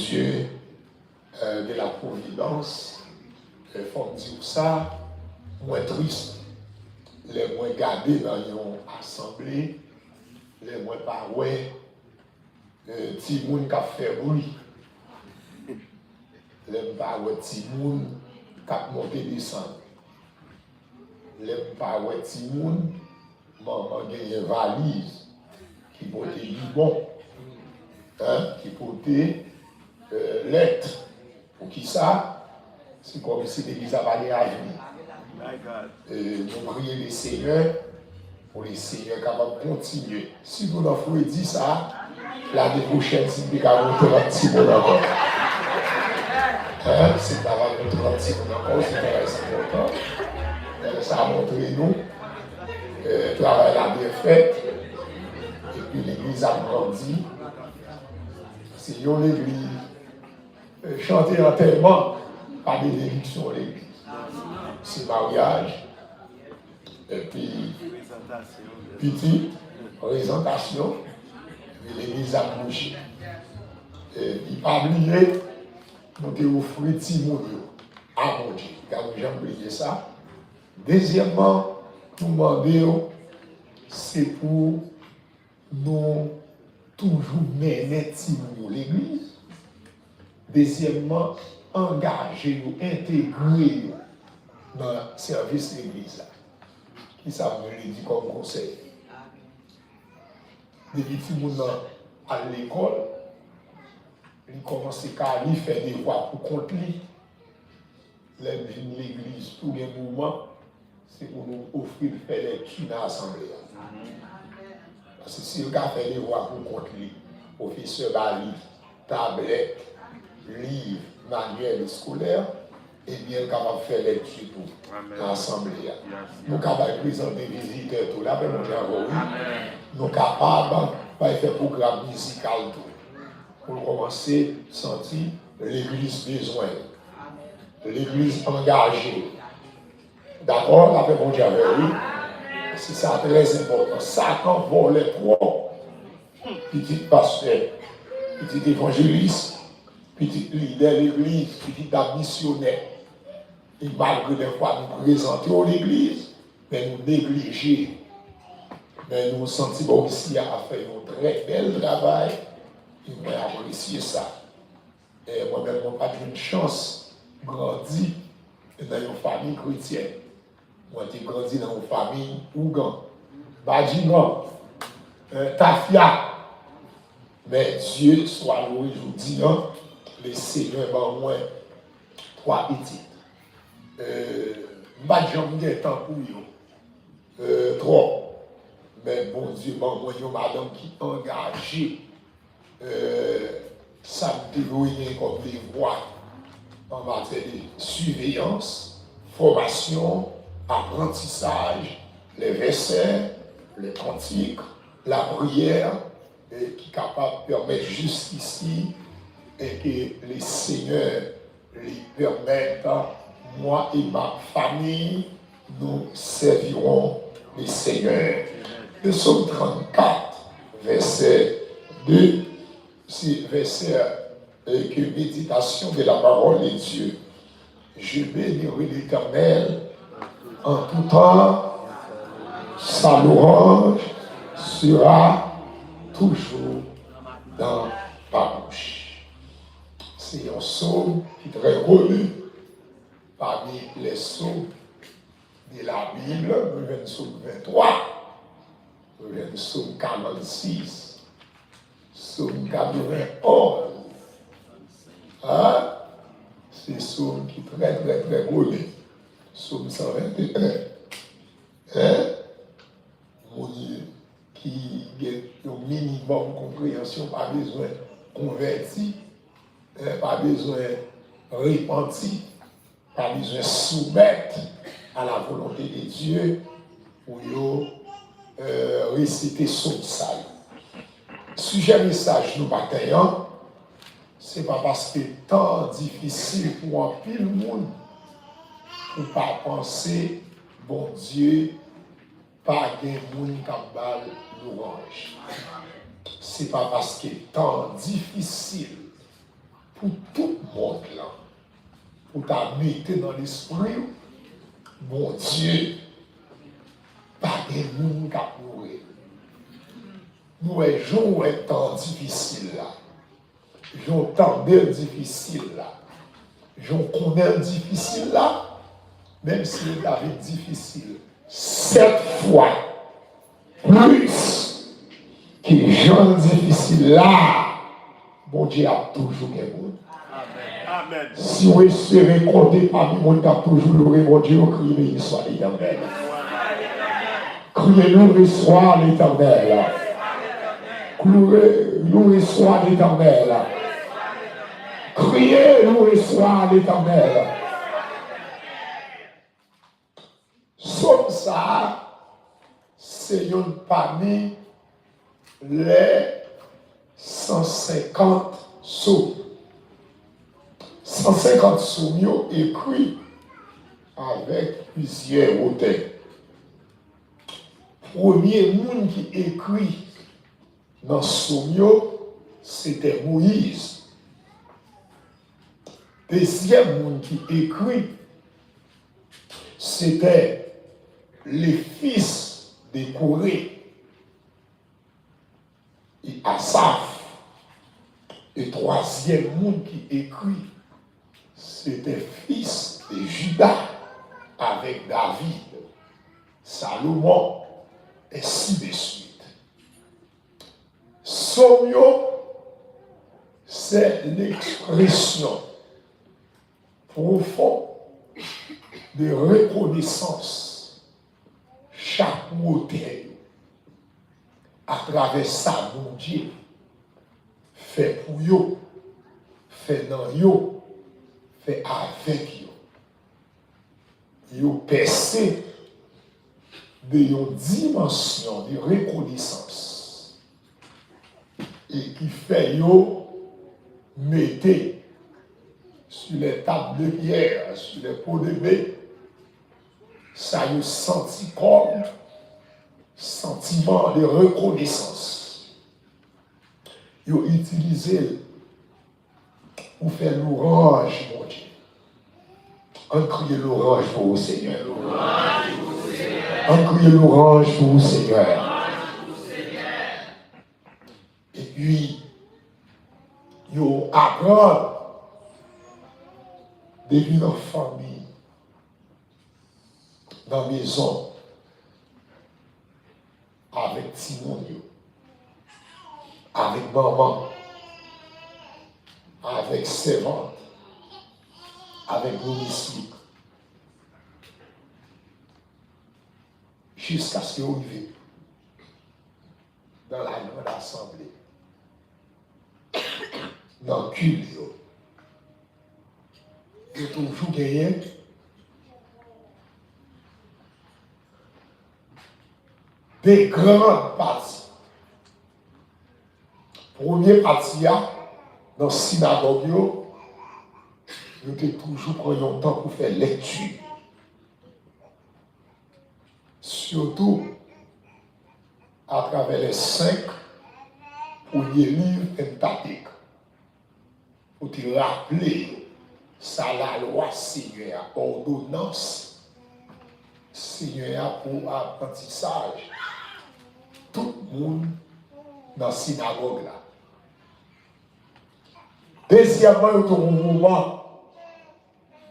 Dieu de la providence, il faut dire ça, moins triste, les moins gardés dans une assemblée, les moins pas ouais, petit monde qui a fait bruit, les pas ouais, petit monde qui a monté descendre, les pas ouais, petit monde, maman a une valise qui portait du bon, qui portait lettres. Pour qui ça? C'est comme si l'église avait à venir. Nous prions les seigneurs pour les seigneurs capables de continuer. Si vous n'avez dit ça, l'année prochaine, c'est plus qu'à monter un petit peu encore. C'est pas à monter un petit peu encore, c'est très important. Ça a montré nous. Le travail a bien fait. Et puis l'église a grandi. C'est une église. Chanter en tellement, pas de bénédiction l'église. C'est mariage. Et puis, petite présentation. Et l'église a bougé. Et puis, pas oublier, nous avons offert Timothée à mon Dieu. Car nous avons oublié ça. Deuxièmement, nous demandons, c'est pour nous toujours mener Timothée l'église. Deuxièmement, engager nous, intégrer nous dans le service de l'église. Qui ça me dit comme conseil? Depuis que nous sommes à l'école, il commence à faire des voix pour contre lui. L'église, tous les mouvements, c'est pour nous offrir de faire lecture dans l'assemblée. Parce que si le gars fait des voix pour contre lui, professeur Bali, tablette, livre, manuel scolaire, et bien capable de faire lecture pour l'assemblée. Nous sommes capables de présenter des visiteurs tout là, nous sommes capables de faire un programme musical tout. Pour commencer, sentir l'église besoin, l'église engagée. D'accord, la paix mon Dieu avec lui. C'est ça très important. Satan volait trop. Petit pasteur, petit évangéliste, petit leader de l'église, petit missionnaire. Et malgré les fois nous présentons l'église, mais nous négligeons. Mais nous sentons aussi à faire un très bel travail. Et moi, apprécier ça. Et moi-même, je n'ai pas eu une chance de grandir dans une famille chrétienne. Moi, j'ai grandi dans une famille Ougan, Badjigan, Tafia. Mais Dieu soit loué, je vous dis, le Seigneur m'a moins 3 petites. Badjigan, j'ai temps pour eux. 3. Mais bon Dieu, m'a moins une madame qui est engagée. Ça me dévoile comme des voix en matière de surveillance, formation, apprentissage, les versets, les cantiques, la prière, et qui est capable de permettre jusqu'ici et que les seigneurs les permettent, moi et ma famille, nous servirons les seigneurs. Le psaume 34, verset 2, c'est verset que méditation de la parole de Dieu. Je bénirai l'Éternel en tout temps, sa louange sera toujours dans ma bouche. C'est un psaume qui est très connu parmi les psaumes de la Bible. Nous venons du psaume 23, nous venons du psaume 46, psaume 91. Hein? C'est un psaume qui est très, très, très connu. Psaume 121. Hein? Mon Dieu, qui a un minimum de compréhension, pas besoin de convertir, pas besoin de repentir, pas besoin de soumettre à la volonté de Dieu pour réciter son salut. Sujet message nous bataillons, ce n'est pas parce que c'est tant difficile pour un pile monde pour ne pas penser, bon Dieu, pas de monde qui a l'orange. Ce n'est pas parce que c'est tant difficile pour tout le monde là, pour t'amener dans l'esprit, mon Dieu, pas de monde qui a mouru. Nous avons un temps difficile là, un temps difficile là, je connais difficile là, même si il avait difficile, 7 fois plus que gens difficiles là, mon Dieu a toujours gagné. Amen. Si vous espérez compter parmi mon Dieu a toujours loué, mon Dieu, criez soit l'Éternel. Criez loué soit l'Éternel. Loué soit l'Éternel. Criez loué soit l'Éternel. Somme ça, c'est une parmi les 150 psaumes. 150 psaumes écrits avec plusieurs auteurs. Premier monde qui écrit dans psaume, c'était Moïse. Deuxième monde qui écrit, c'était les fils de Corée et Asaph. Et troisième monde qui écrit, c'était fils de Judas avec David, Salomon, et ainsi de suite. Psaume, c'est l'expression profonde de reconnaissance chaque mot à travers ça, mon Dieu, fait pour yo, fait dans yo, fait avec yo. Yo percé de une dimension de reconnaissance et qui fait yo mettre sur les tables de pierre, sur les pots de baie, ça y senti comme sentiment de reconnaissance. Ils ont utilisé pour faire l'orange, mon Dieu. On crie l'orange pour vous, Seigneur. On crie l'orange pour vous, Seigneur. Et puis, ils ont appris depuis dans la famille, dans la maison, avec Timon, avec maman, avec servante, avec domestique, jusqu'à ce qu'on vive dans la grande assemblée, dans le culte. Et toujours gagné des grandes parties. Premier partie, dans la synagogue, nous avons toujours pris un temps pour faire lecture. Surtout à travers les 5 premiers livres Pentateuque. Pour te rappeler ça, la loi Seigneur, ordonnance Seigneur pour apprentissage. Tout le monde dans la synagogue là. Deuxièmement, il y a un moment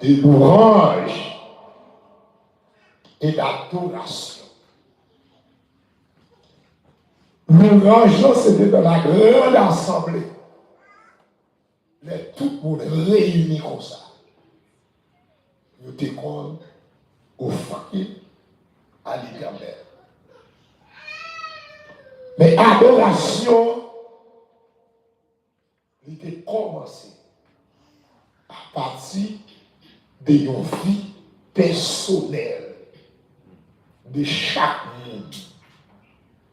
de louange et d'adoration. Louange, c'était dans la grande assemblée. Mais tout le monde réuni comme ça. Nous étions comme offrir à l'Éternel. Mais adoration, il était commencé à partir de une vie personnelle de chaque monde,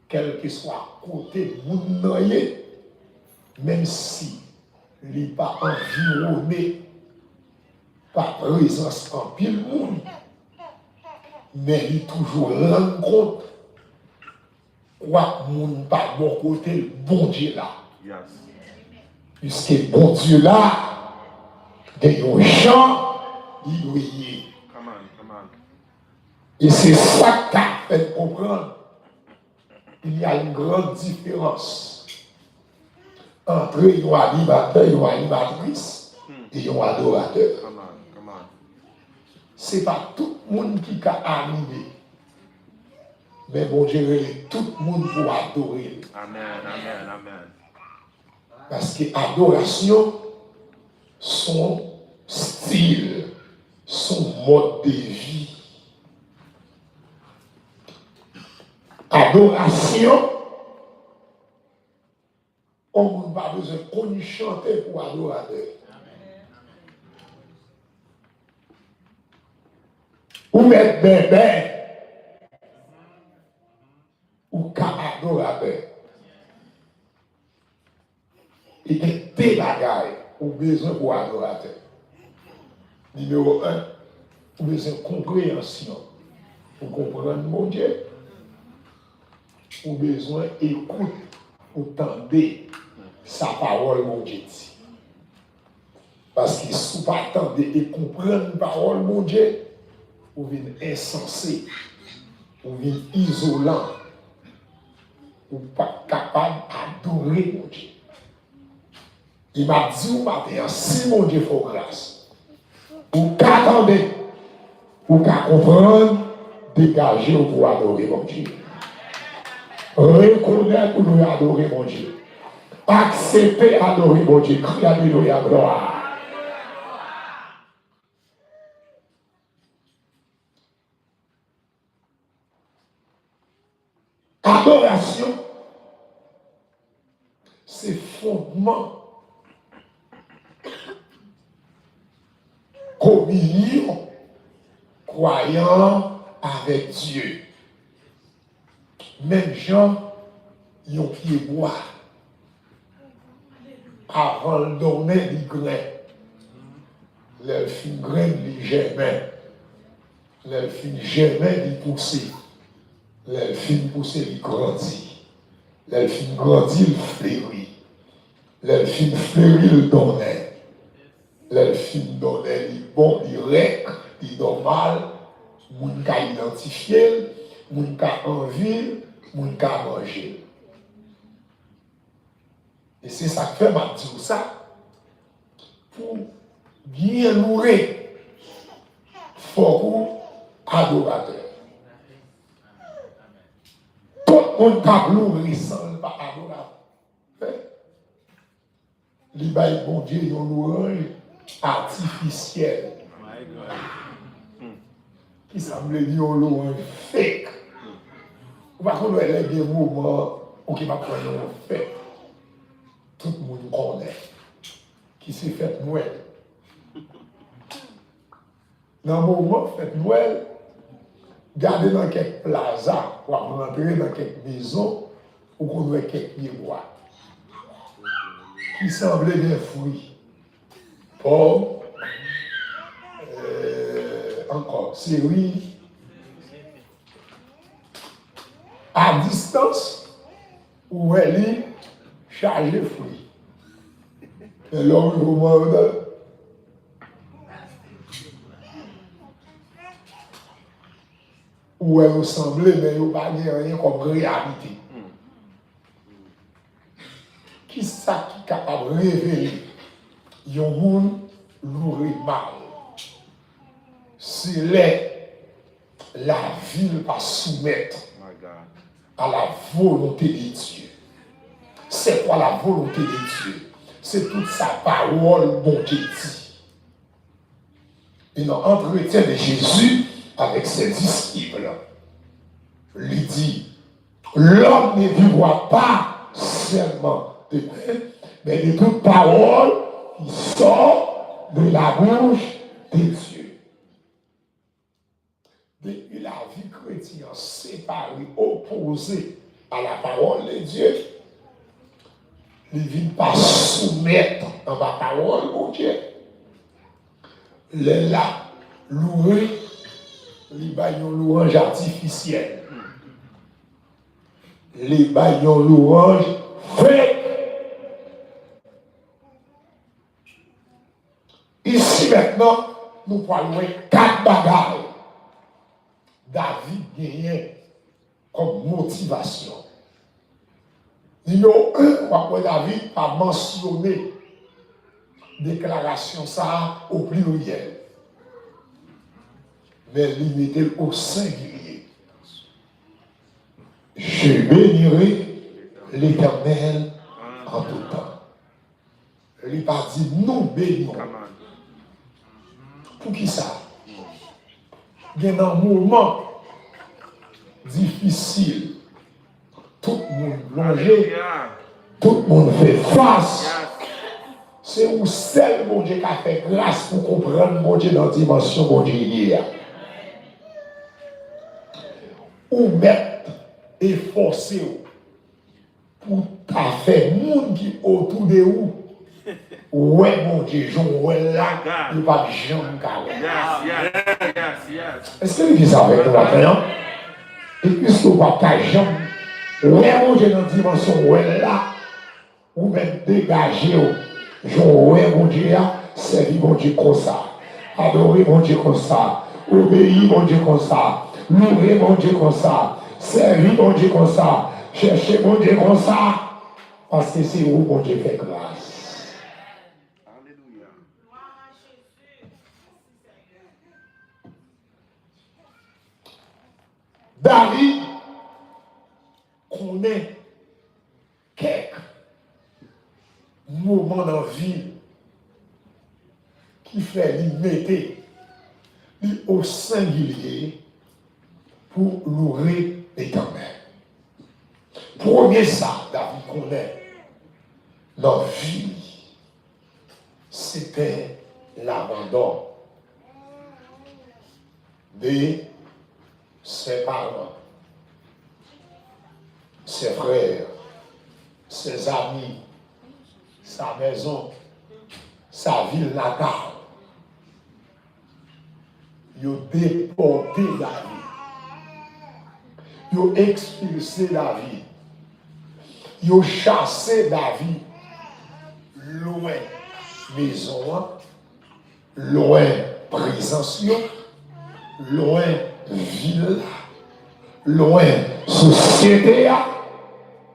quel que soit côté monde, même si il n'est pas environné par présence en pile monde, mais il est toujours rend compte quoi monde pas bon côté bon Dieu là. Yes. Puisque bon Dieu là, il y a un champ qui doit y. Come on. Et c'est ça qui a fait comprendre. Il y a une grande différence entre un animateur et une animatrice et un adorateur. Come on. Ce n'est pas tout le monde qui a animé. Mais bon Dieu, tout le monde pour adorer. Amen. Parce que l'adoration, son style, son mode de vie. Adoration, on n'a pas besoin qu'on chante pour adorateur. Ou mettre bébé, ou qu'à adorateur. Et que des bagailles ou besoin pour adorateur. Numéro 1, ou besoin de compréhension pour comprendre mon Dieu. Ou besoin d'écoute pour entendre sa parole, mon Dieu. Parce que si vous pas attendre et comprendre la parole, mon Dieu, vous venez insensé, vous venez isolant, vous n'êtes pas capable d'adorer mon Dieu. Il m'a dit au matin, si mon Dieu faut grâce, vous qu'attendez, vous qu'à comprendre, dégager pour adorer mon Dieu. Reconnaître pour nous adorer mon Dieu. Accepter adorer mon Dieu. Crier alléluia, gloire. Adoration, c'est fondement. Communion, croyant avec Dieu. Même gens, ils ont pied bois. Avant de donner les grains, les fins grains, les germains, les fins germains, les pousser, les fins pousser, les grandir, les fins grandir, les fleurir, les fins fleurir, les donner. Les films donnaient les bons, les règles, les normales, moun ka identifier, moun ka envie, moun ka manger. Et c'est ça que fait ma dire ça. Pour bien nourrir, faut adorateur. Tout le monde a nourri sans pas adorateur. Les bails bon Dieu, ils ont nourri artificiel qui semble dire un louange fake. Par contre, il y a des moments où il va prendre un fait. Tout le monde connaît qui s'est fait Noël. Dans le moment fait Noël, gardez dans quelques plazas, ou rentrer dans quelques maisons, ou qu'on voit quelques miroirs qui semblaient des fruits. Pommes, encore, céleri, à distance, où elle est chargée de fruits. Et là, on demande, où elle ressemblait, mais il n'y a pas rien comme réalité. Qui ça qui est capable de révéler? Il y a un monde nourri mal. C'est la ville va soumettre à la volonté de Dieu. C'est quoi la volonté de Dieu? C'est toute sa parole, bon Dieu dit. Et dans l'entretien de Jésus avec ses disciples, il dit, l'homme ne vivra pas seulement de pain, mais de toute parole qui sort de la bouche de Dieu. Depuis la vie chrétienne séparée, opposée à la parole de Dieu, ne vient pas soumettre à ma parole, mon Dieu. Les là, louer, les baillons louange artificielle. Les baillons louange fake. Ici maintenant, nous parlons de 4 bagages. David gagnait comme motivation. Numéro 1, David a mentionné déclaration ça au pluriel. Mais il mettait au singulier. Je bénirai l'Éternel en tout temps. Il n'a pas dit nous bénissons. Pour qui ça? Il y a un moment difficile. Tout le monde plongé, tout le monde fait face. C'est où seul mon Dieu qui a fait grâce pour comprendre mon Dieu dans la dimension mon Dieu hier. Ou mettre et forcer pour ta faire monde qui autour de vous. Ouais, mon Dieu, je vois là, il n'y a pas de gens qui Est-ce que vous dites ça avec nous maintenant? Et puisque vous n'avez pas de gens, ouais, mon Dieu, dans la dimension, ouais là, ou même dégager, je ouais, mon Dieu, servir mon Dieu comme ça, adorer mon Dieu comme ça, obéir mon Dieu comme ça, louer mon Dieu comme ça, servir mon Dieu comme ça, chercher mon Dieu comme ça, parce que c'est où mon Dieu fait grâce. David connaît quelques moments dans la vie qui fait l'imiter au singulier pour louer l'Éternel. Premier ça, David connaît dans la vie, c'était l'abandon de ses parents, ses frères, ses amis, sa maison, sa ville natale. Ils ont déporté David. Ils ont expulsé David. Ils ont chassé David loin maison, loin présence, loin ville, loin société,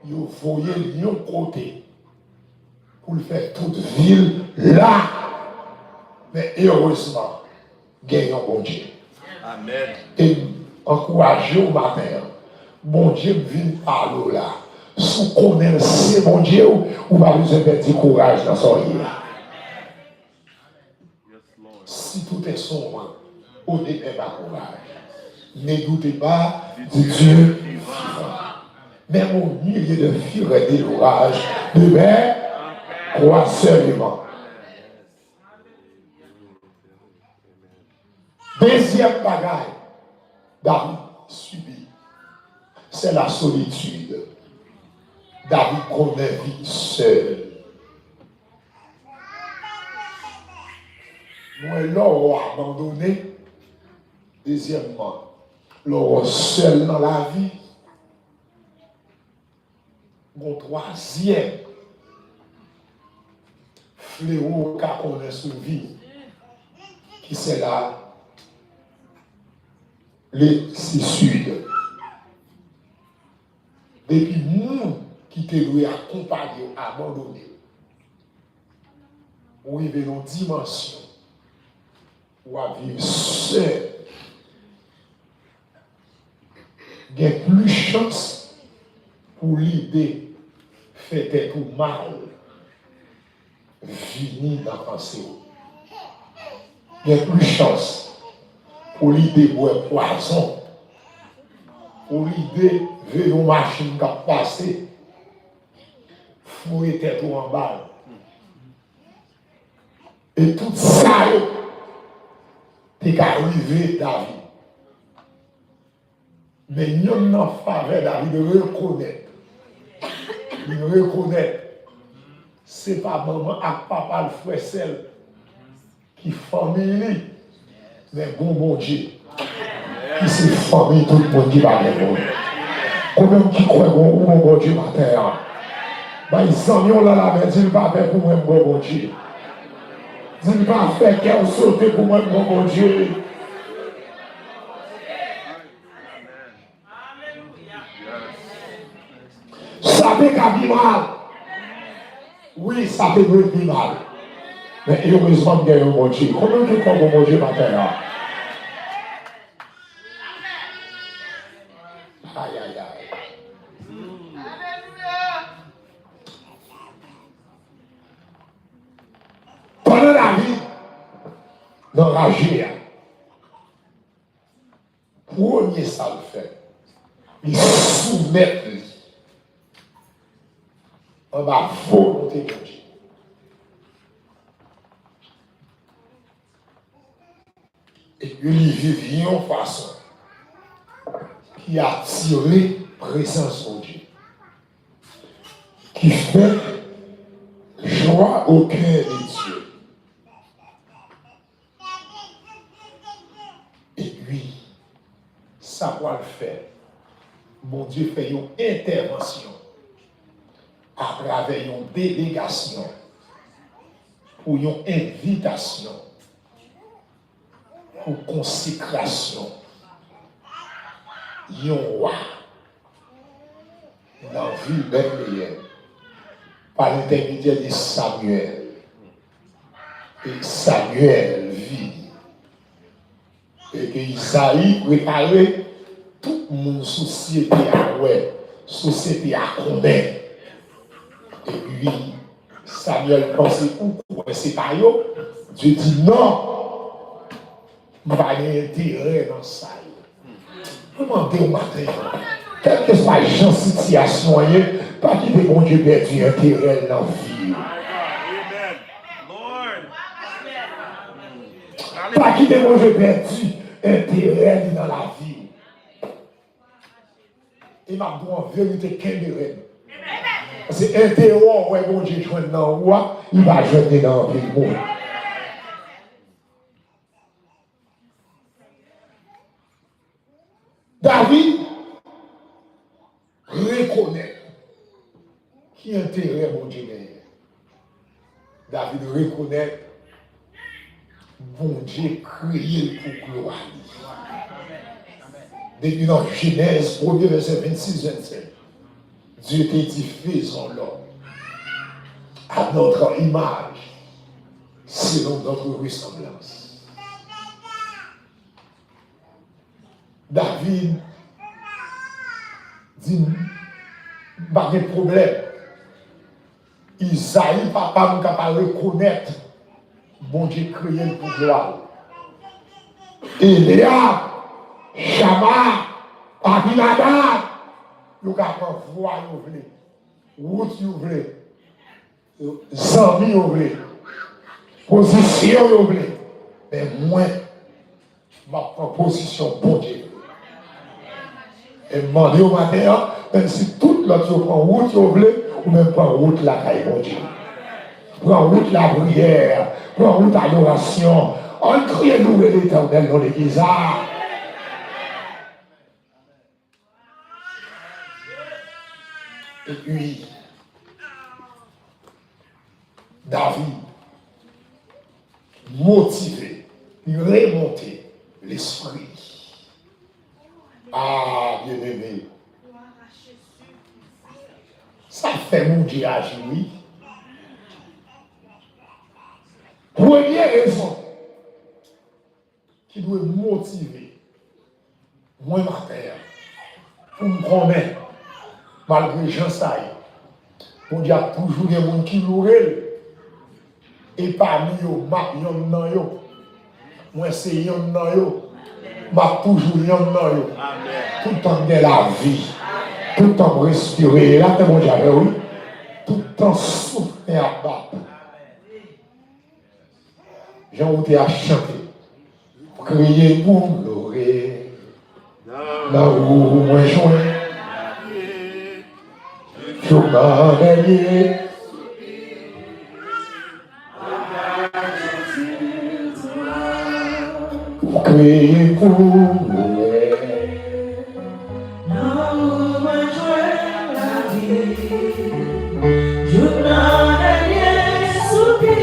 ils voyaient l'union côté pour le faire toute ville là. Mais heureusement, gagnons bon Dieu. Amen. Et encouragez au matin, bon Dieu vient par là. Si vous connaissez mon Dieu, vous n'avez pas besoin de petit courage dans son lit. Si tout est sombre, vous n'avez pas courage. Ne doutez pas de Dieu vivant. Même au milieu de fuir et de l'orage, demain, crois seulement. Deuxième bagaille, David subit, c'est la solitude. David connaît vie seul. Nous l'avons abandonné. Deuxièmement, l'on seul dans la vie. Mon troisième fléau qu'on a sous vie, qui c'est là, les sud. Depuis nous qui te loué accompagner, abandonner, ou arriver dans une dimension ou à vivre seul. Il y a plus de chance pour l'idée fait tout mal venir dans la pensée. Il y a plus de chance pour l'idée boire poison, pour l'idée de une machine qui a passé, fouiller tête en bas. Et tout ça, c'est arrivé David. Mais nous n'en faveur David de reconnaître. Il reconnaît. Ce n'est pas maman et papa le frère seul qui famille, mais bon Dieu. Qui c'est famille tout le monde qui va bien. Combien qui croient bon Dieu matin. Bah ils s'en vont là la main, ils ne pas faire pour moi bon Dieu. Dis pas faire qu'elle sauter pour moi, mon Dieu. Ça peut qu'à mal. Oui, ça peut être mal. Mais heureusement, il y a un bon Dieu. Comment tu crois au bon Dieu maintenant? Aïe, aïe, aïe. Pendant la vie, dans la vie, premier ça le fait. Il soumet à ma volonté de Dieu. Et puis il vit une façon qui a tiré présence de Dieu, qui fait joie au cœur de Dieu. Et puis, ça va le faire. Mon Dieu fait une intervention à travers une délégation ou une invitation pour consécration. Yon roi dans la ville de Bethléem par l'intermédiaire de Samuel. Et Samuel vit. Et que Isaïe préparait tout mon société à ouais, société à connaître. Et puis Samuel pensait où c'est pas yo. Dieu dit non, il va y intérêt dans ça. Demandez au matin, quelle que soit la situation, pas qu'il ait mon Dieu perdu intérêt dans la vie. Pas qu'il ait mon Dieu perdu intérêt dans la vie. Et m'a dit en vérité qu'un c'est intérêt où mon Dieu joint dans le roi, il va joindre dans le monde. David reconnaît qui intérêt mon Dieu gagne. David reconnaît mon Dieu créé pour gloire. Depuis dans Genèse, 1er verset 26-27, Dieu t'a dit faisons l'homme à notre image, selon notre ressemblance. David dit, pas de problème. Isaïe, papa, nous capable de reconnaître, bon Dieu créé pour gloire. Eléa, Chama, Abinadab, nous capable de voir, route, zami, position, mais moi, ma proposition, bon Dieu. Et demander au matin, même si toute l'autre prend route, ou même prend route la caille, bon Dieu. Prend route la prière, prend route l'adoration. On crie louer l'Éternel dans l'église. Et puis, David, motivé, remonté l'esprit. Ah, bien-aimé. Ça fait mon Dieu agir, oui. Première raison qui doit motiver moi matin pour me connaître, malgré Jean Saïd, mon Dieu a toujours des gens qui louent. Et parmi eux, moi c'est yon nan yo. M'a toujours yon nan yo. Tout le temps de la vie. Tout le temps respirer. Là, c'est mon Dieu, oui. Tout le temps souffler à battre. J'ai à chanter. Crier pour l'oreille. Là où moi joint. Je m'en vais. Crier pour l'oreille. Là où moi joint la vie. Je m'en vais soupir.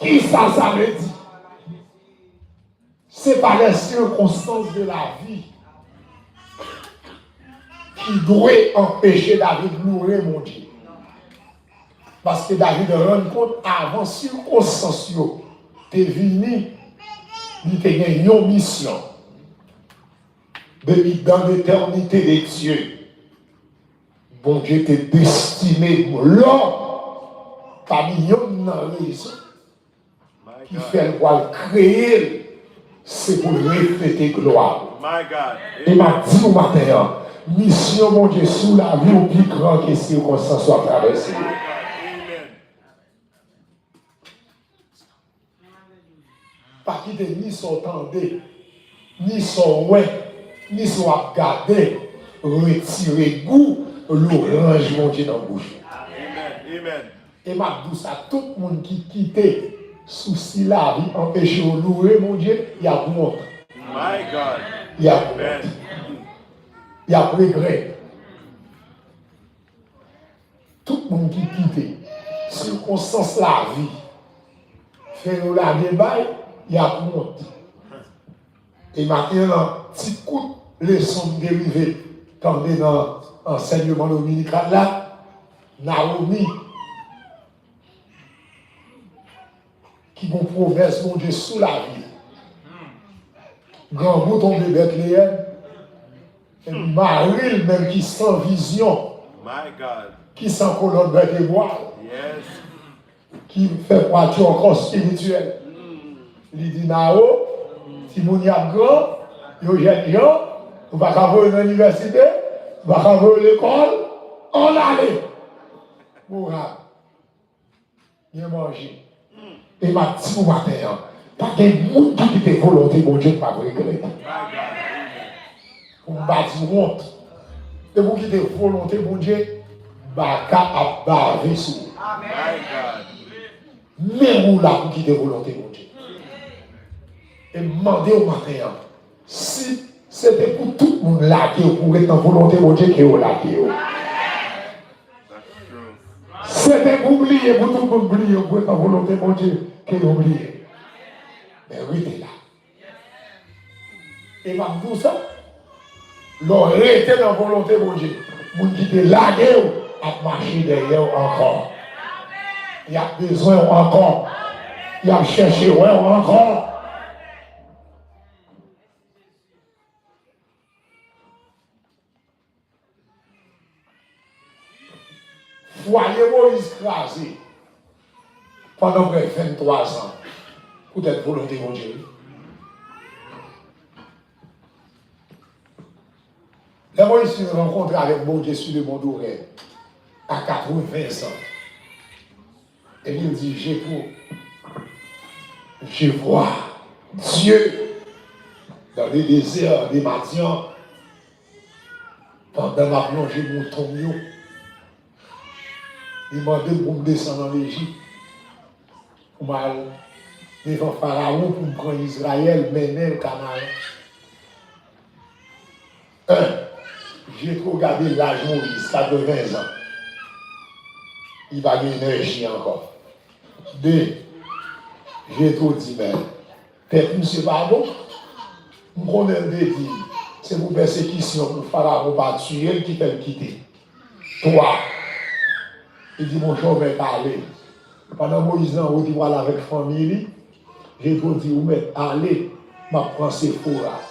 Qui ça veut dire? Ce n'est pas les circonstances de la vie qui doivent empêcher David de mourir, mon Dieu. Parce que David rend compte avant circonstances de venir, il a une mission. Depuis dans l'éternité des dieux, bon Dieu t'est destiné l'homme parmi une raison qui fait le voir créer, c'est pour refléter gloire. Et m'a dit au matin, mission mon Dieu sous la vie au plus grand que circonstance soit traversée. Pas quitter ni son tendé, ni son ouais, ni son regardé, retirer goût, l'orange mon Dieu dans la bouche. Amen. Et m'a dit ça, tout le monde qui quittait souci la vie, empêcher de louer mon Dieu, il y a honte. My God. Il y a honte. Il y a regret. Tout le monde qui quittait, circonstance la vie, fait la débat, il y a honte. Et maintenant, petit coup de leçon dérivée, tendez dans l'enseignement dominical là, Naomi, qui vont promesse, mon Dieu, sous la vie. Grand bouton de Bethléem, et Marie, même qui sans vision, My God. qui sans colonne vertébrale, Yes. qui fait partie encore spirituelle. Il dit, Nao, si mon y a grand, il y a jeune gens, on va avoir une université, on va avoir l'école, on allait. Mourad, bien manger. Et m'a dit au matin, pas de monde qui était volonté, mon Dieu, pas regretter. Pour me battre honte. Et vous qui êtes volonté, mon Dieu, baka a bavé sur vous. Même vous là, vous qui êtes volonté, mon Dieu. Et demandez au matin, si c'était pour tout le monde là qui pour être en volonté, mon Dieu, qui est là. C'était pour oublier, pour tout le monde oublier, pour être en volonté, mon Dieu, qui est oublié. Mais oui, t'es là. Et m'a dit ça. L'aurait été dans la volonté, mon Dieu. Mon Dieu, qui est là, à marcher derrière encore. Il y a besoin encore. Il y a cherché encore. Voyez Moïse crasé pendant près de 23 ans. Peut-être volonté, mon Dieu. Là, Moïse se rencontre avec mon Dieu sur le mont d'Oreb à 80 ans. Et il dit, je vois Dieu dans les déserts des Madian pendant ma plongée mon tombeau. Il m'a demandé pour me descendre en Égypte, pour m'aller devant Pharaon, pour me prendre Israël, mener le Canaan. J'ai trop regardé l'âge Moïse, 80 ans. Il va gagner énergie encore. 2, j'ai trop dit, mais peut-être que c'est pas bon. Je connais le dit, c'est pour persécution, pour Pharaon pas tuer, qui fait le quitter. 3. Il dit, mon cher, mais allez. Pendant Moïse, on dit, voilà, avec la famille, j'ai dit, vous mettez, allez, je prends ces faux-là.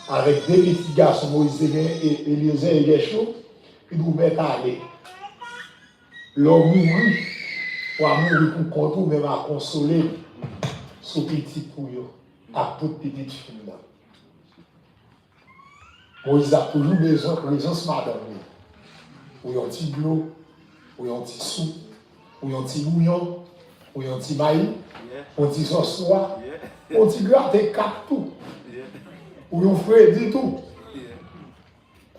Avec 2 petits garçons, Moïse et Eliezer et Geshou, il nous met à aller. L'homme mourit, ou à mourir pour contre, même à consoler ce petit pour eux, à toute petite fille là. Moïse a toujours besoin que les gens se madame. Ou un petit bleu, ou un petit sou, ou un petit bouillon, ou un petit maïs, ou un petit sauce soie, ou un petit gratte et 4 tout. Ou un frère dit tout.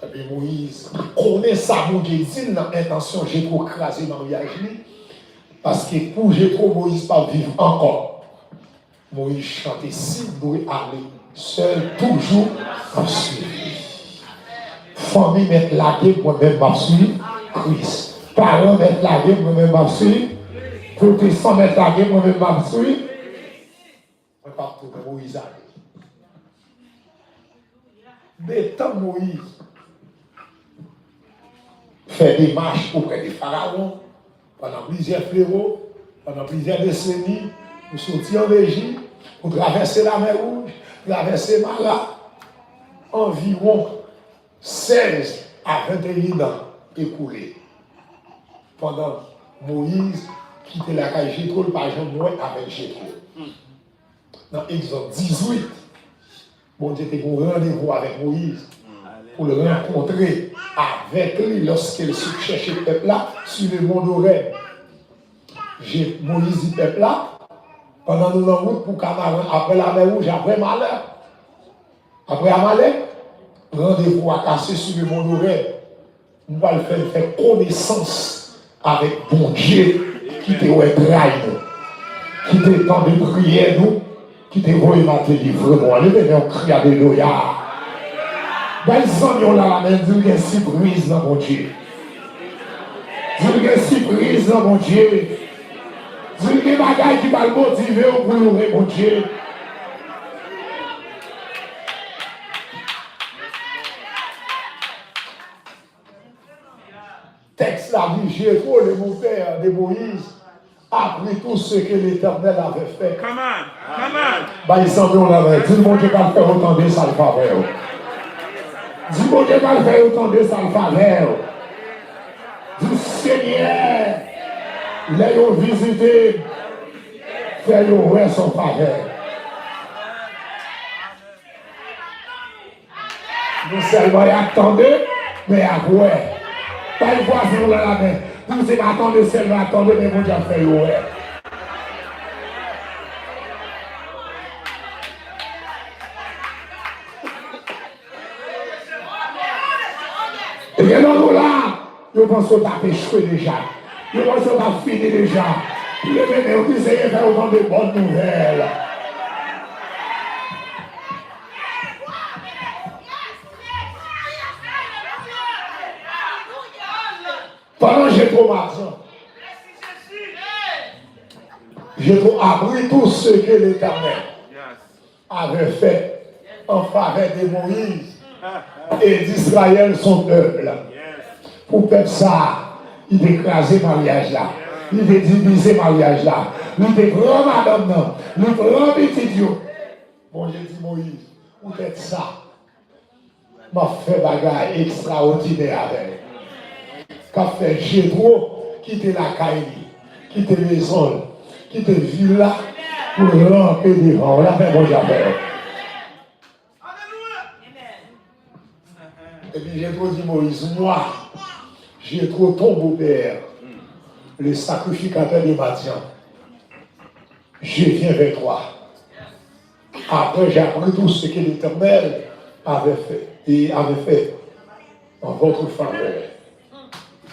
Et puis Moïse connaît ça, mon Dieu, dit dans l'intention, j'ai trop crasé dans le mariage. Parce que pour j'ai trop Moïse pas vivre encore. Moïse chantait si doit aller seul, toujours en suivre. Famille mettre la gueule, moi-même m'a suivi Christ. Parents mettre la gueule, moi-même m'a suivi. Protestants mettre la gueule, moi-même m'a suivi partout où Moïse allait. Mais tant Moïse fait des marches auprès des pharaons, pendant plusieurs fléaux, pendant plusieurs décennies, pour sortir en Égypte, pour traverser la mer Rouge, traverser Mara, environ 16 à 21 ans écoulés. Pendant Moïse quittait la caille Jétro, le page moins avec Jétro. Dans Exode 18, bon Dieu était au rendez-vous avec Moïse pour le rencontrer avec lui lorsqu'il cherchait le peuple là sur le mont d'Oreb. Moïse dit peuple là, pendant nous en route pour Canaan, après la mer Rouge, après Malheur, après Amalek, rendez-vous à casser sur le mont d'Oreb. On va le faire connaissance avec bon Dieu qui te trahi nous, qui te temps de prière nous, qui te voit ma délivrer nous. Allez, on crie alléluia. Ben, ils ont là la main, Dieu est surprise dans mon Dieu. Dieu est surprise dans mon Dieu. Dieu est bagaille qui va le motiver pour louer mon Dieu. Texte là dit Jétro, le beau-père de Moïse, a pris tout ce que l'Éternel avait fait. Come on, come on. Bah, ils s'en vont là-bas. Dis mon Dieu va le faire autant de ça le faveur. Dis mon Dieu va le faire autant de ça le faveur. Dis Seigneur, l'ayons visité, faisons voir son faveur. Nous seulement attendez, mais après. Pas une fois sur la main. Nous c'est attendre seulement attendre, mais mon Dieu fait ouais. Et bien nous là, je pense qu'on a échoué déjà. Je pense qu'on a fini déjà. Il est venu, on dit c'est faire autant de bonnes nouvelles. Pendant que j'ai trop marchand, j'ai trop appris tout ce que l'Éternel avait fait en faveur de Moïse et d'Israël, son peuple. Pour faire ça, il écrasé le mariage là, il a divisé le mariage là, il a grand madame là, il a grand petit Dieu. Bon, j'ai dit Moïse, pour faire ça, m'a fait bagarre extraordinaire avec. Qu'a fait Jétro, quitter la caille, quitter les zones, quitter la villa pour ramper devant. On l'a fait bon j'avais. Et puis Jétro dit Moïse, moi, Jétro ton beau-père, le sacrificateur de Madian, je viens vers toi. Après j'ai appris tout ce que l'Éternel avait fait et avait fait en votre faveur.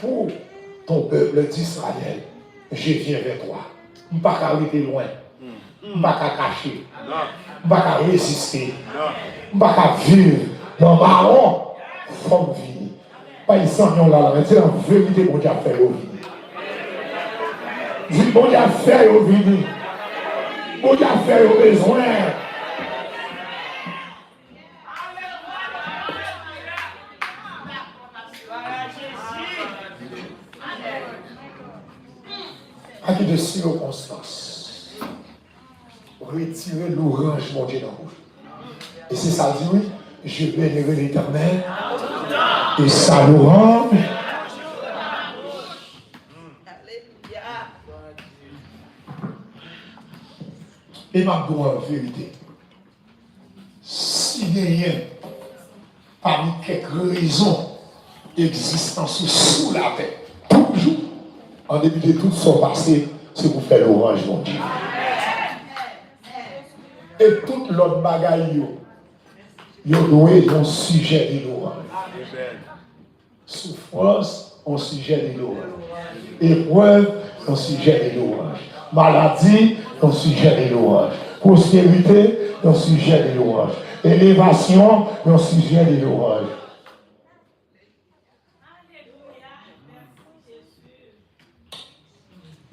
Pour ton peuple d'Israël, je viens vers toi. Je ne peux pas arrêter loin. Je ne peux pas cacher. Je ne peux pas résister. Je ne peux pas vivre dans ma honte. Faut vivre. Pas ils s'en vont là, mais c'est la vérité qu'on a fait au vide. Dis bon, il a fait au vide. Bon, il a fait au besoin. À qui de circonstances, retirer l'orange, mon Dieu, dans vous. Et c'est ça, dit oui, je bénirai l'Éternel, et ça l'orange. Et ma en vérité, si il y a parmi quelques raisons d'existence sous la terre, toujours, en début de tout son passé, c'est pour faire l'orange, mon Dieu. Et toute l'autre bagaille, il y a un sujet de l'orange. Souffrance, un sujet de l'orange. Épreuve, un sujet de l'orange. Maladie, un sujet de l'orange. Prospérité, un sujet de l'orange. Élévation, un sujet de l'orange.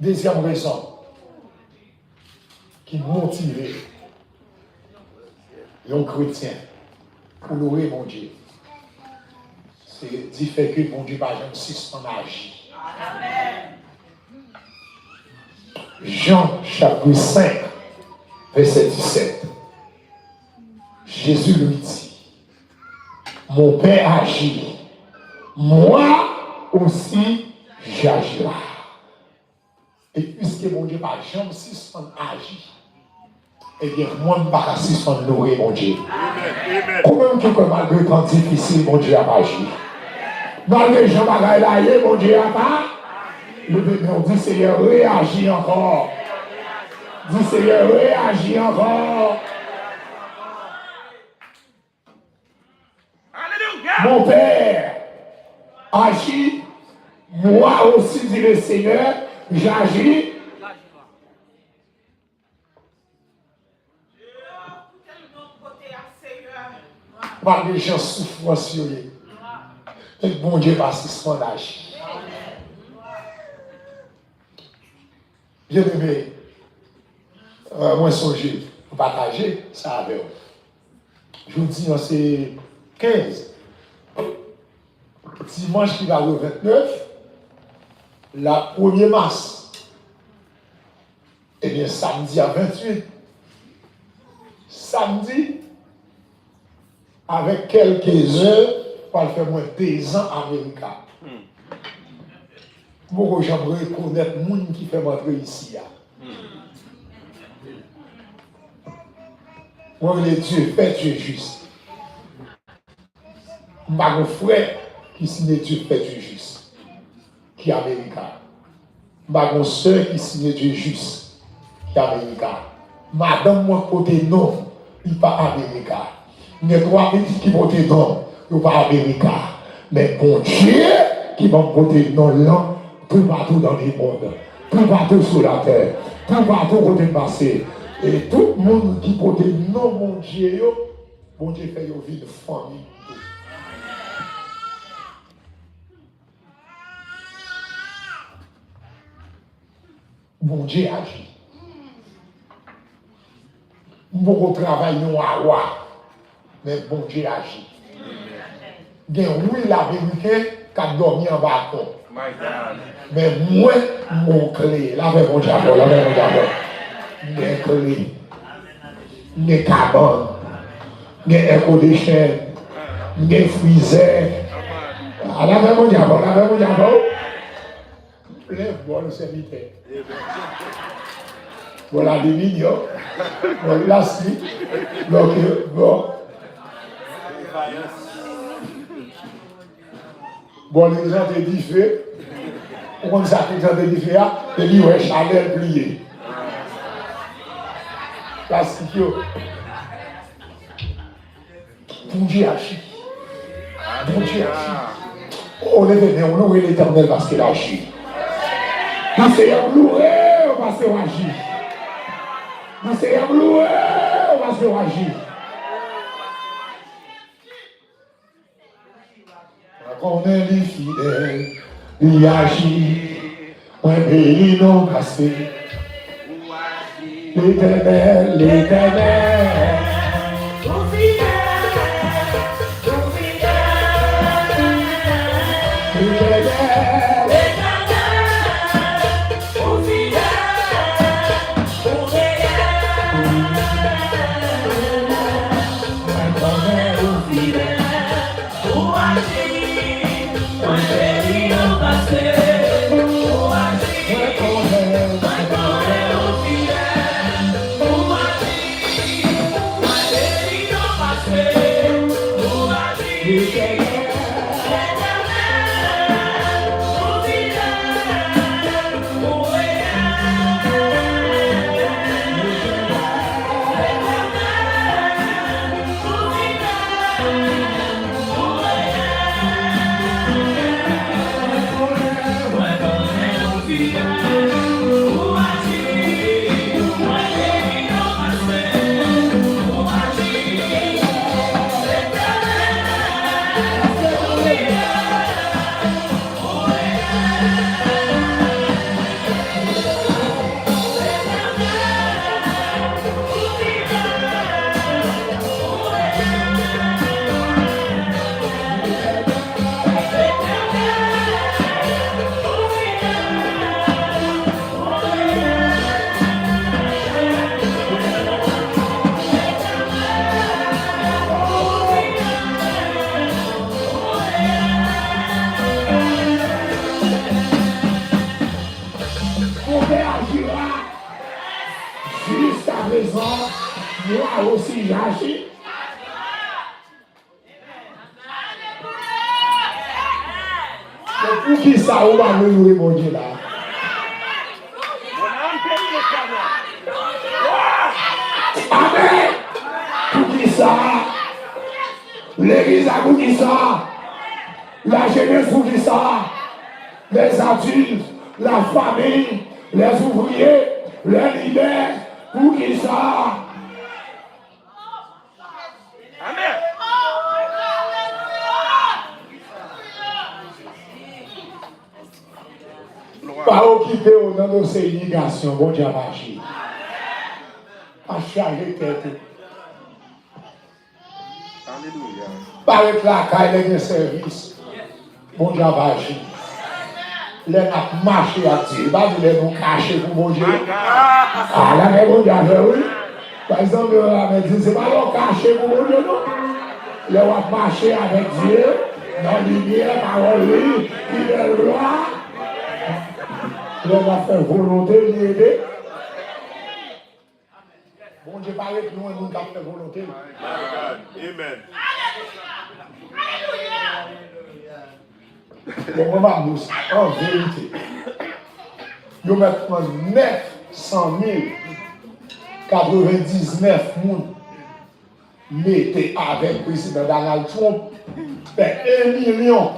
Deuxième raison qui motive un chrétien, pour louer mon Dieu, c'est dit fait que mon Dieu par exemple suspend agit. Jean chapitre 5, verset 17. Jésus lui dit, mon Père agit, moi aussi j'agirai. Et puisque mon Dieu par Jean suspend agit, eh bien, moi, je ne peux pas suspendre louer mon Dieu. Comment que malgré temps difficile, mon Dieu a pas agi. Malgré Jean Bagaille là, mon Dieu a pas. Le bébé, on dit Seigneur, réagis encore. Dis Seigneur, réagis encore. Mon Père agit, moi aussi, dit le Seigneur, j'agis. Malgré les gens souffrance sur eux. Et bon Dieu va suspendre l'âge. Bien aimé, moi songer, partager ça avec vous. Je vous dis, c'est 15. Dimanche qui va le 29, la 1er mars. Eh bien, samedi à 28. Samedi, avec quelques heures, pour faire moins 2 ans à Amérique. Moi, j'aimerais reconnaître les gens qui fait rentrer ici. Moi, le Dieu fait, Dieu juste. Mon frère qui signe Dieu fait, Dieu juste, qui est américain. Ma soeur qui signe Dieu juste, qui est américain. Madame, moi, côté non, il n'est pas américain. Les 3 petits qui votent non, ils ne sont pas américains. Mais bon Dieu qui va voter non là, tout partout dans les mondes, tout partout sur la terre, tout partout côté passé. Et tout le monde qui vote non, mon Dieu fait une vie de famille. Bon Dieu agit. Beaucoup travail nous à voir. Mais bon Dieu agit. Il y a oui l'Américain qui a dormi en balcon. Mais moi, mon clé, là avec mon diable, là avec mon diable. Mes clés, mes cabanes, mes échos de chaîne, mes freezers. Là avec mon diable, là avec mon diable. Lève-moi le serviteur. Voilà des millions. Voilà si. Donc, bon. Bon, les gens te disent fait. On sait que les gens te disent fait. Ils disent, ouais, Chanel plié. Plastique. Bon Dieu agit. Bon Dieu agit. On est venu, on loue l'Éternel parce qu'il agit. Le Seigneur loué parce qu'il agit. Le Seigneur loué parce qu'il agit. On est les fidèles, il agit, un pays non cassé. L'Éternel, l'Éternel. présent, moi aussi j'agis. Pour qui ça ou va louer mon Dieu là? Amen. Pour qui ça? L'église a pour qui ça? La jeunesse pour qui ça? Les adultes, la famille, les ouvriers, les leaders, pour qui ça? Amen. Pas occupé au nom de ces ligations, bon Dieu va agir. Pas charger tête. Alléluia. Pas avec la caille de service, bon Dieu va agir. Les n'a marché à Dieu, pas de les nous cacher pour bon Dieu. Ah là, mais bon Dieu, oui. Par exemple, on dit, c'est pas leur cacher pour bon Dieu, non. Les va marcher avec Dieu, dans la lumière, parole, qui est le roi. On va faire volonté de l'aider. Bon Dieu, pas avec nous, on va faire volonté. Amen. Bon, on va nous, en vérité, nous mettons 900 000, 99 personnes mettez avec le président Donald Trump, fait 1 million.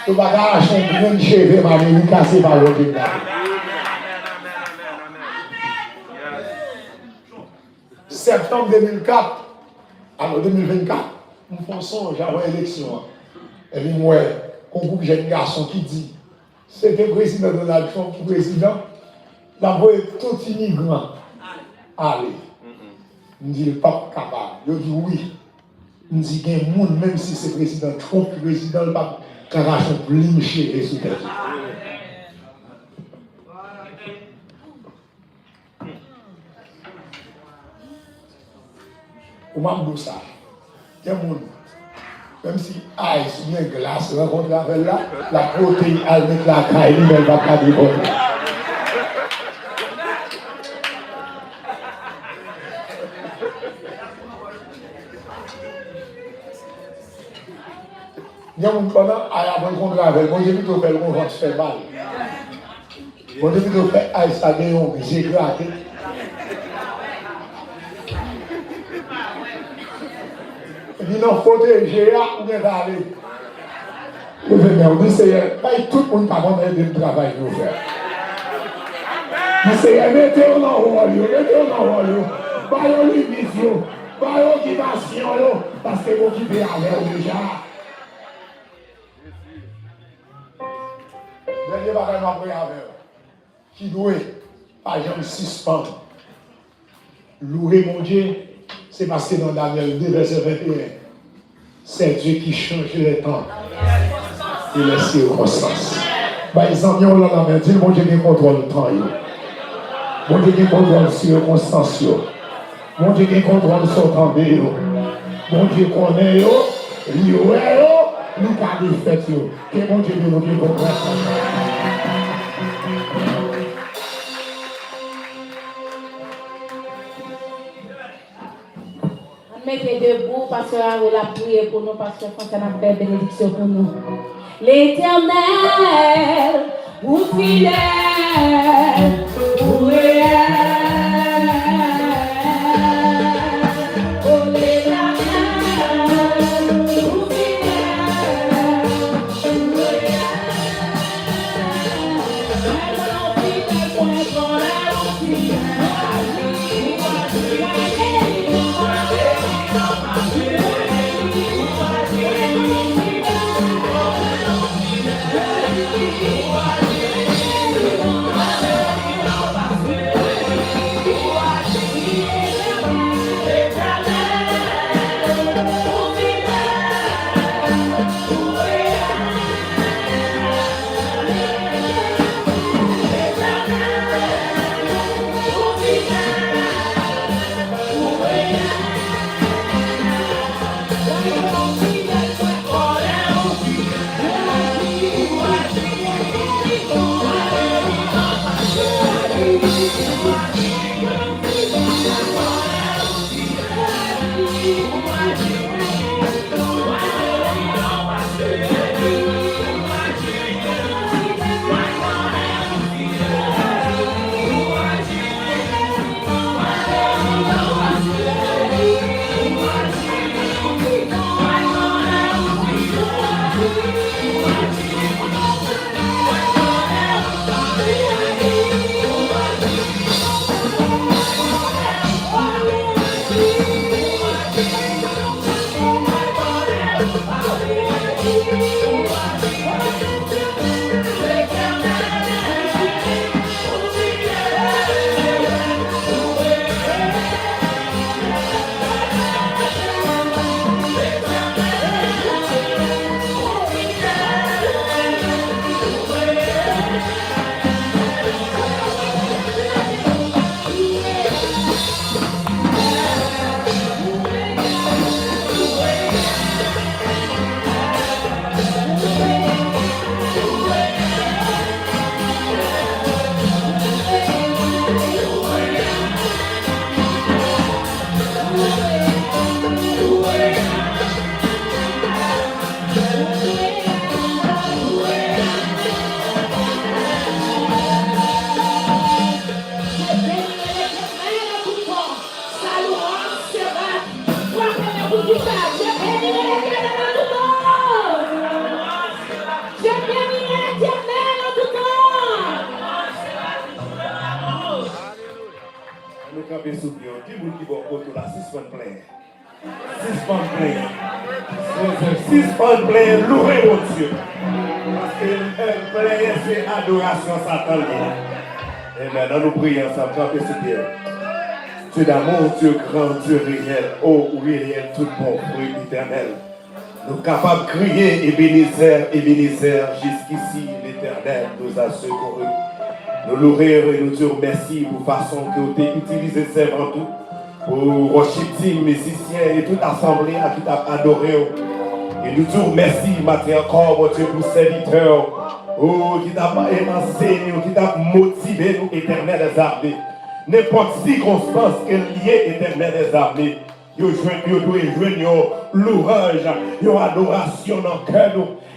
Tu vas acheter un cheveu, ma vie, casser par le Dieu. Septembre 2004, alors 2024, nous pensons, j'avais une élection. Et puis, moi, un groupe de jeunes garçons qui dit, c'était le président Donald Trump, le président, il a envoyé tout immigrant. Allez. Il dit, le pape capable. Il dit oui. Il dit, il y a un monde, même si c'est le président Trump, le président, le pape, qui a racheté pour limcher sous terre. Au même de ça, il y a un monde, même si ice ou bien glace rencontre avec là, la protéine, elle met la caille, elle va pas déborder. Il y a un monde pendant, à la rencontre avec, moi j'ai vu que faire le monde se fait mal. Moi j'ai vu que faire ice à Guéon, j'ai gratté. Il n'a faute, j'ai là où est allé. Le Seigneur dit, c'est tout le monde qui a de travail pour faire. C'est mettez-vous dans le rôle, mettez-vous dans le rôle. Pas de limite, pas d'occupation, parce que vous occupez avec déjà. Dernier bagage m'a pris avec. Qui doit, par exemple, suspendre. Louer mon Dieu, c'est parce que dans Daniel 2, verset 21, c'est Dieu qui change les temps et les circonstances. Par exemple, on l'a dit, mon Dieu qui contrôle le temps. Mon Dieu qui contrôle les circonstances. Mon Dieu qui contrôle son temps. Mon Dieu connaît, lui, nous pas de fait. Que mon Dieu nous contrôle. Mettez debout, pasteur Harold a prié pour nous, pasteur François a fait bénédiction pour nous. L'Éternel, vous fidèle, vous réel. Oh l'Éternel, vous fidèle, vous réel. dis ça. Je bénirai l'Éternel en tout temps. Je bénirai l'Éternel en tout temps. Nous camper sous pied. Qui vous qui va autour là 6 points plein. 6 points plein. 6 points plein, louez mon Dieu. Parce que un plein, c'est adoration Satan. Et maintenant, nous prions ensemble, camper sous pied. Dieu d'amour, Dieu grand, Dieu réel, oh réel, tout bon, fruit éternel. Nous capables de crier, Ebenezer, Ebenezer, jusqu'ici l'Éternel nous a secourus. Nous louons et nous disons merci pour la façon que vous avez utilisé ces tout pour worship team, musiciens et toute l'assemblée qui t'a adoré. Et nous disons merci maintenant encore, mon Dieu, pour serviteurs qui t'a enseigné, qui t'a motivé, nous, éternel des armées. N'importe circonstance qu'elle liée éternel des armées. Vous devez joindre l'ouvrage, une adoration dans le cœur.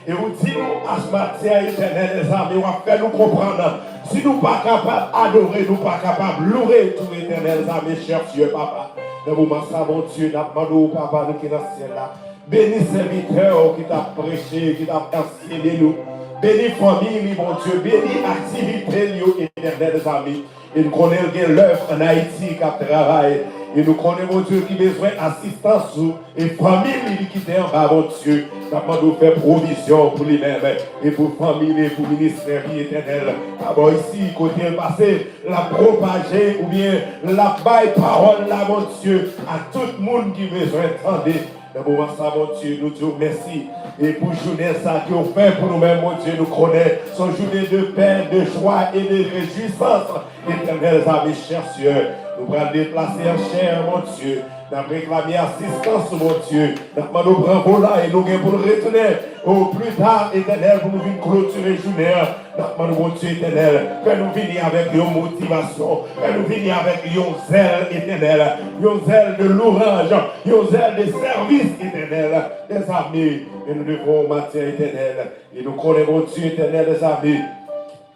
Et vous dites, à ce matin, éternel des armées, vous faire nous comprendre. Si nous ne sommes pas capables d'adorer, nous ne sommes pas capables de louer tout éternel des armées, cher Dieu, papa. Dans le moment, ça, mon Dieu, nous demandons, papa, nous qui est dans le ciel là. Bénis serviteur qui t'a prêché, qui t'a enseigné nous. Bénis famille, mon Dieu. Bénis activité, éternel des armées. Et nous connaissons l'œuvre en Haïti qui travaille. Et nous connaissons, mon Dieu, qui a besoin d'assistance et famille qui est en bas, mon Dieu. Nous nous faire provision pour lui-même et pour famille et pour ministère éternel. D'abord ici, côté passé, la propager ou bien la baille parole là, mon Dieu, à tout le monde qui a besoin d'entendre. Dans le moment ça, mon Dieu, nous disons merci. Et pour journée ça qui ont fait pour nous-mêmes, mon Dieu, nous connaissons. Son journée de paix, de joie et de réjouissance. Éternel, amis, chers cieux, nous allons déplacer en chair, mon Dieu. Nous avons réclamé assistance, mon Dieu. Nous avons bravo là et nous allons pour nous retourner au plus tard, éternel, pour nous venir clôturer la journée. Nous avons, mon Dieu éternel, que nous venir avec une motivation, que nous venir avec un zèle éternel, un zèle de louange, un zèle de service éternel, des amis. Et nous devons matin éternel. Et nous connaissons, mon Dieu éternel, des amis.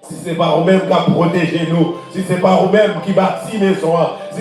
Si ce n'est pas vous-même qui a protégé nous, si ce n'est pas vous-même qui bâtit maison, si